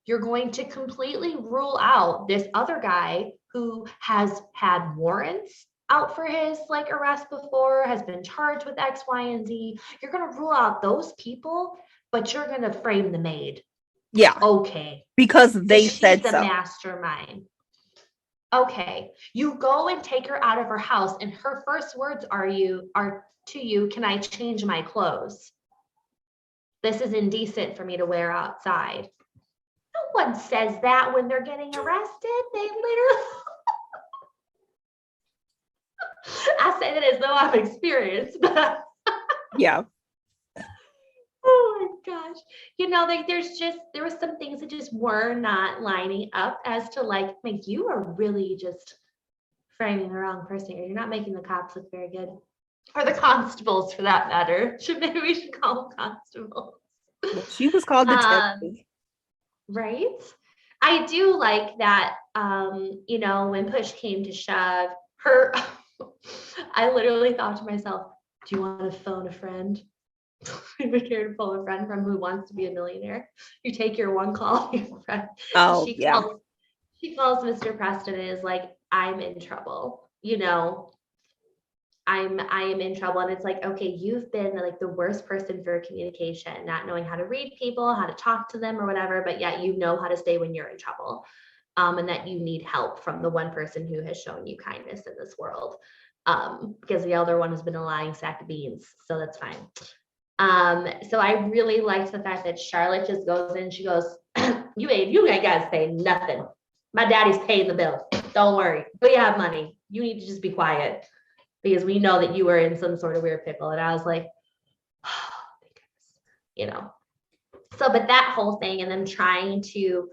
You're going to completely rule out this other guy who has had warrants out for his like arrest before, has been charged with X, Y, and Z. You're going to rule out those people, but you're going to frame the maid. Yeah. Okay. Because they said the mastermind. Okay. You go and take her out of her house, and her first words are to you, can I change my clothes? This is indecent for me to wear outside. No one says that when they're getting arrested. They literally I say that as though I've experienced, but yeah. Oh my gosh. Like there was some things that just were not lining up as to like you are really just framing the wrong person here. You're not making the cops look very good. Or the constables for that matter. Maybe we should call them constables. Well, she was called detective. Right? I do like that, when push came to shove, I literally thought to myself, do you want to phone a friend? If you're here to phone a friend from Who Wants to Be a Millionaire, you take your one call, your friend. Oh, She yeah. calls Mr. Preston and is like, I'm in trouble. I am in trouble. And it's like, okay, you've been like the worst person for communication, not knowing how to read people, how to talk to them or whatever, but yet you know how to stay when you're in trouble. And that you need help from the one person who has shown you kindness in this world. Because the other one has been a lying sack of beans. So that's fine. So I really liked the fact that Charlotte just goes in, she goes, you guys pay nothing. My daddy's paying the bill. Don't worry. We have money. You need to just be quiet because we know that you were in some sort of weird pickle. And I was like, oh, thank goodness. So, but that whole thing and them trying to,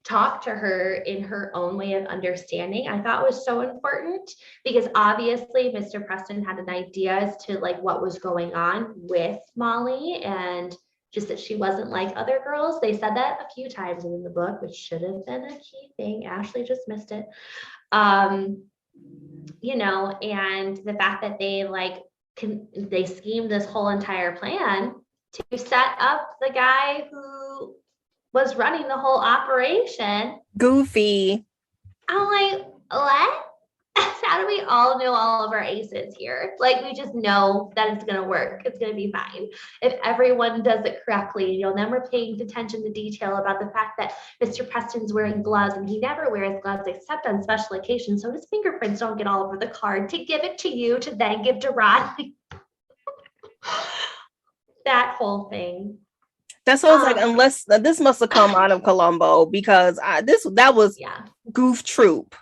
talk to her in her own way of understanding, I thought was so important because obviously Mr. Preston had an idea as to like what was going on with Molly and just that she wasn't like other girls. They said that a few times in the book, which should have been a key thing. Ashley just missed it. And the fact that they schemed this whole entire plan to set up the guy who was running the whole operation. Goofy. I'm like, what? How do we all know all of our aces here? Like, we just know that it's going to work. It's going to be fine. If everyone does it correctly, then we're paying attention to detail about the fact that Mr. Preston's wearing gloves and he never wears gloves except on special occasions. So his fingerprints don't get all over the card to give it to you to then give to Rod. That whole thing. That's what I was like, unless this must have come out of Columbo because that was Goof Troop.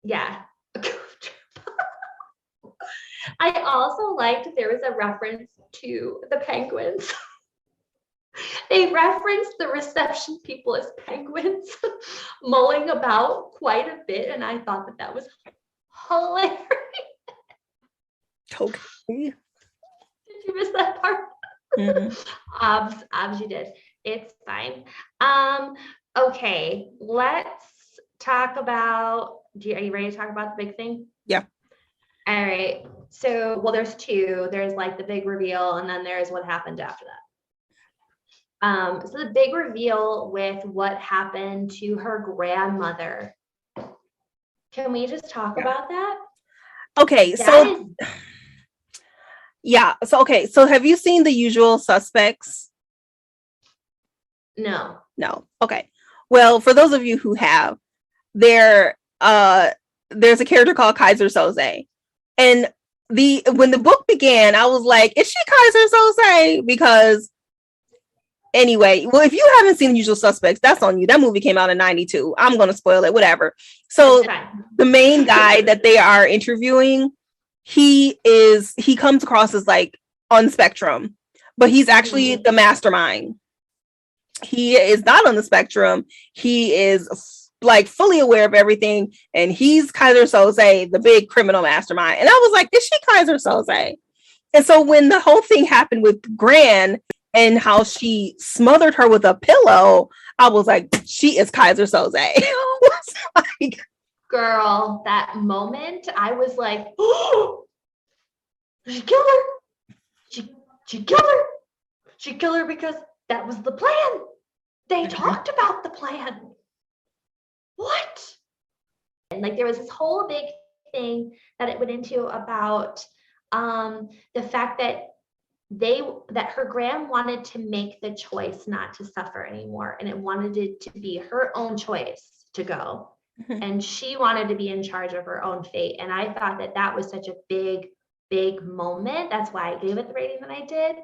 Yeah. I also liked there was a reference to the penguins. They referenced the reception people as penguins mulling about quite a bit, and I thought that was hilarious. Okay. Did you miss that part? Mm-hmm. Obs, you did. It's fine. Okay, let's talk about. Are you ready to talk about the big thing? Yeah. All right. So, there's two. There's like the big reveal, and then there's what happened after that. So the big reveal with what happened to her grandmother. Can we just talk about that? Okay. So have you seen The Usual Suspects? No. Okay. Well, for those of you who have, there's a character called Kaiser Soze. And when the book began, I was like, is she Kaiser Soze? Because anyway, well, if you haven't seen The Usual Suspects, that's on you. That movie came out in 92. I'm going to spoil it, whatever. So the main guy that they are interviewing, he comes across as like on the spectrum, but he's actually the mastermind. He is not on the spectrum. He is like fully aware of everything. And he's Kaiser Soze, the big criminal mastermind. And I was like, is she Kaiser Soze? And so when the whole thing happened with Gran and how she smothered her with a pillow, I was like, she is Kaiser Soze. I was like, girl, that moment, I was like, oh, she killed her. She killed her. She killed her because that was the plan. They talked about the plan. What? And like there was this whole big thing that it went into about the fact that her gran wanted to make the choice not to suffer anymore, and it wanted it to be her own choice to go. And she wanted to be in charge of her own fate. And I thought that was such a big moment. That's why I gave it the rating that I did,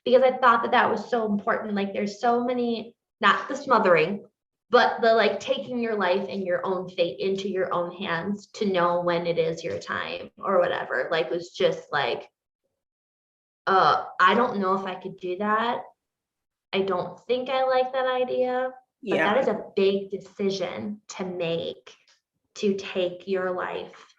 because I thought that was so important. Like there's so many, not the smothering, but the like taking your life and your own fate into your own hands to know when it is your time or whatever. Like was just like, I don't know if I could do that. I don't think I like that idea, but Yeah. that is a big decision to make, to take your life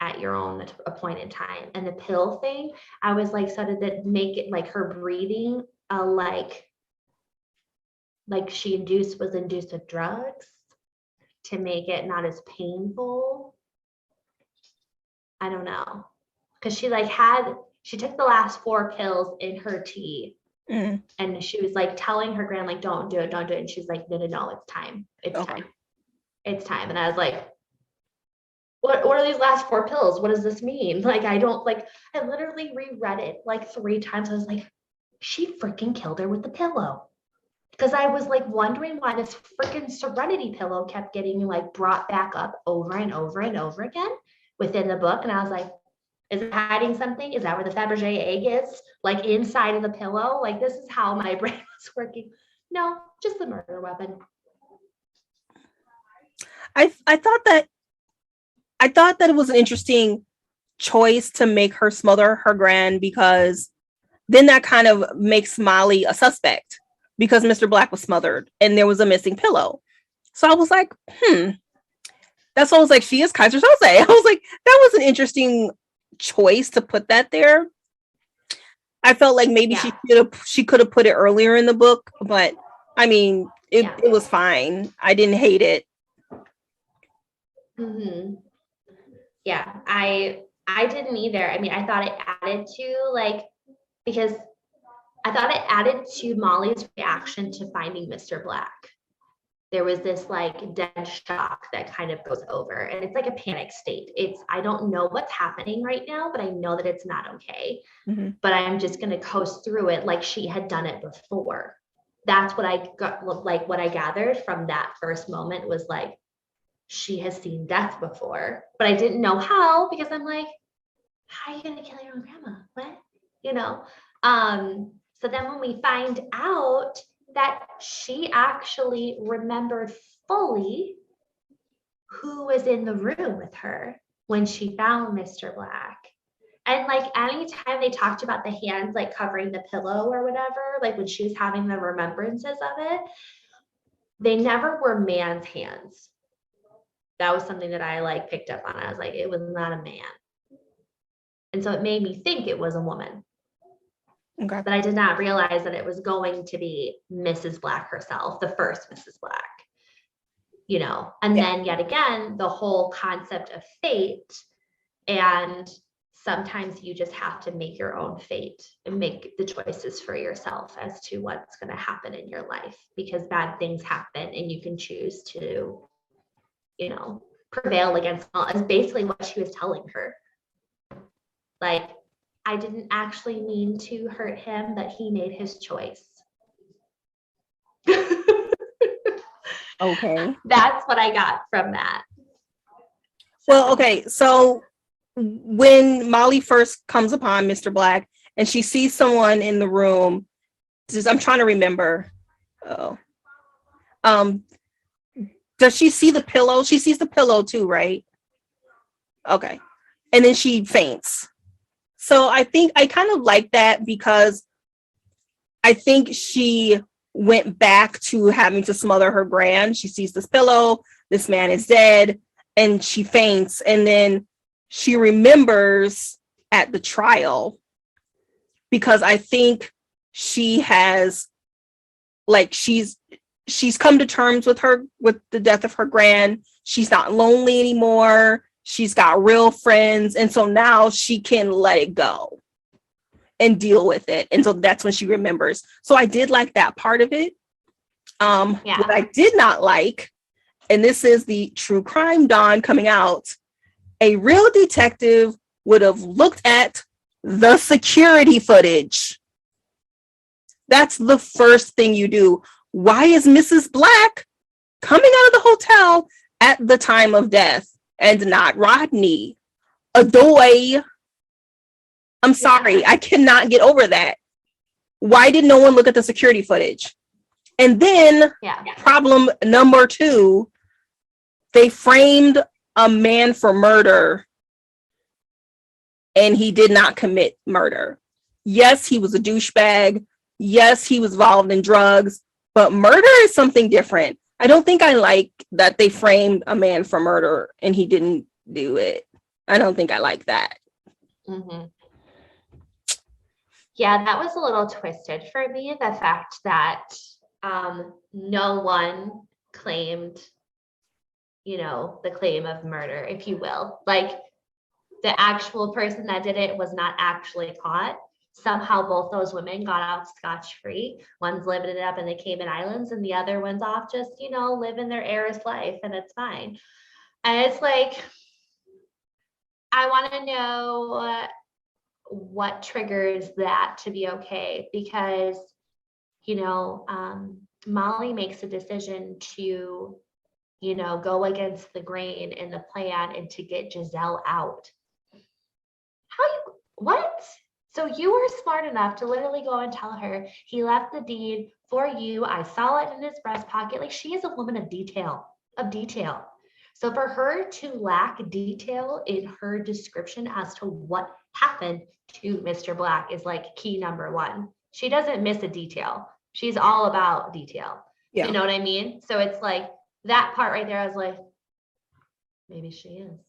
at your own appointed time. And the pill thing, I was like, so did it make it like her breathing, like she was induced with drugs to make it not as painful? I don't know. Because she took the last 4 pills in her tea. Mm. And she was like telling her grand, like, don't do it. And she's like, no, it's time. It's time. And I was like, what are these last 4 pills? What does this mean? Like, I literally reread it like 3 times. I was like, she freaking killed her with the pillow. Because I was like wondering why this freaking Serenity pillow kept getting like brought back up over and over and over again within the book. And I was like, is it hiding something? Is that where the Fabergé egg is? Like inside of the pillow? Like, this is how my brain was working. No, just the murder weapon. I thought that it was an interesting choice to make her smother her gran, because then that kind of makes Molly a suspect, because Mr. Black was smothered and there was a missing pillow. So I was like, that's what I was like, she is Kaiser Soze. I was like, that was an interesting choice to put that there. I felt like maybe she could have put it earlier in the book, but I mean, it was fine. I didn't hate it. Mm-hmm. Yeah, I didn't either. I mean, I thought it added to because I thought it added to Molly's reaction to finding Mr. Black. There was this like dead shock that kind of goes over, and it's like a panic state. I don't know what's happening right now, but I know that it's not okay. Mm-hmm. But I'm just going to coast through it like she had done it before. That's what I got, like what I gathered from that first moment was like, she has seen death before, but I didn't know how, because I'm like, how are you going to kill your own grandma? What? So then when we find out that she actually remembered fully who was in the room with her when she found Mr. Black. And like anytime they talked about the hands like covering the pillow or whatever, like when she was having the remembrances of it, they never were man's hands. That was something that I like picked up on. I was like, it was not a man. And so it made me think it was a woman. Okay. But I did not realize that it was going to be Mrs. Black herself, the first Mrs. Black, and then yet again, the whole concept of fate. And sometimes you just have to make your own fate and make the choices for yourself as to what's going to happen in your life, because bad things happen and you can choose to, prevail against all, is basically what she was telling her. Like, I didn't actually mean to hurt him, but he made his choice. Okay. That's what I got from that. Well, okay. So when Molly first comes upon Mr. Black and she sees someone in the room, I'm trying to remember. Does she see the pillow? She sees the pillow too, right? Okay. And then she faints. So I think I kind of like that, because I think she went back to having to smother her gran. She sees this pillow, this man is dead, and she faints. And then she remembers at the trial, because I think she has, like, she's come to terms with the death of her gran. She's not lonely anymore. She's got real friends. And so now she can let it go and deal with it. And so that's when she remembers. So I did like that part of it. What I did not like, and this is the true crime Dawn coming out, a real detective would have looked at the security footage. That's the first thing you do. Why is Mrs. Black coming out of the hotel at the time of death and not Rodney? Adoy. I'm sorry. I cannot get over that. Why did no one look at the security footage? And then problem number 2, they framed a man for murder and he did not commit murder. Yes, he was a douchebag. Yes, he was involved in drugs, but murder is something different. I don't think I like that they framed a man for murder and he didn't do it. I don't think I like that. Mm-hmm. Yeah, that was a little twisted for me. The fact that no one claimed, the claim of murder, if you will. Like the actual person that did it was not actually caught. Somehow both those women got out scotch-free. One's living it up in the Cayman Islands and the other one's off just, living their heiress life, and it's fine. And it's like, I want to know what triggers that to be okay, because, Molly makes a decision to, go against the grain in the plan and to get Giselle out. What? So you were smart enough to literally go and tell her he left the deed for you. I saw it in his breast pocket. Like, she is a woman of detail. So for her to lack detail in her description as to what happened to Mr. Black is like key number one. She doesn't miss a detail. She's all about detail. Yeah. You know what I mean? So it's like that part right there. I was like, maybe she is.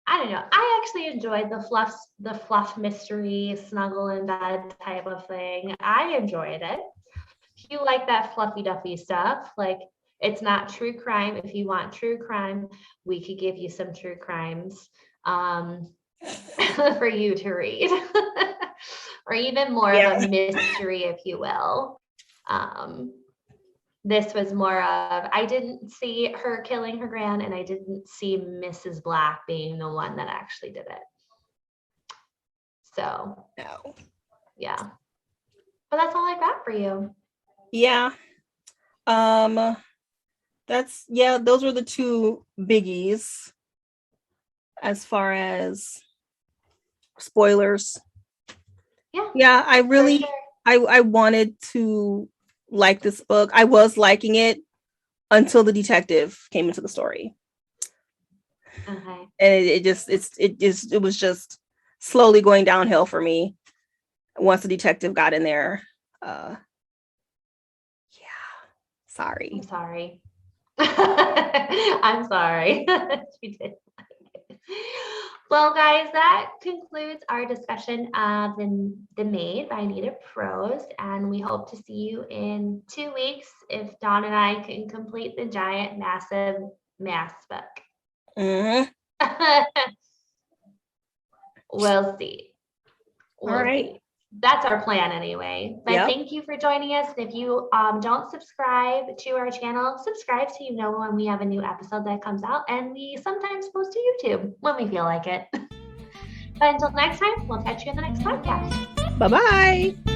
I don't know. I actually enjoyed the fluff mystery, snuggle in bed type of thing. I enjoyed it. If you like that fluffy duffy stuff, like, it's not true crime. If you want true crime, we could give you some true crimes for you to read, or even more of a mystery, if you will. This was more of, I didn't see her killing her gran, and I didn't see Mrs. Black being the one that actually did it. So, no. Yeah. But that's all I got for you. Yeah. Those were the two biggies as far as spoilers. Yeah, I really, sure. I wanted to like this book. I was liking it until the detective came into the story. Okay. And it was just slowly going downhill for me once the detective got in there. Sorry. I'm sorry. I'm sorry. She did like it. Well, guys, that concludes our discussion of the Maid by Nita Prose, and we hope to see you in 2 weeks if Dawn and I can complete the giant, massive mass book. Mm-hmm. We'll see. All right. See. That's our plan anyway. But Thank you for joining us. If you don't subscribe to our channel, subscribe so you know when we have a new episode that comes out. And we sometimes post to YouTube when we feel like it. But until next time, we'll catch you in the next podcast. Bye-bye.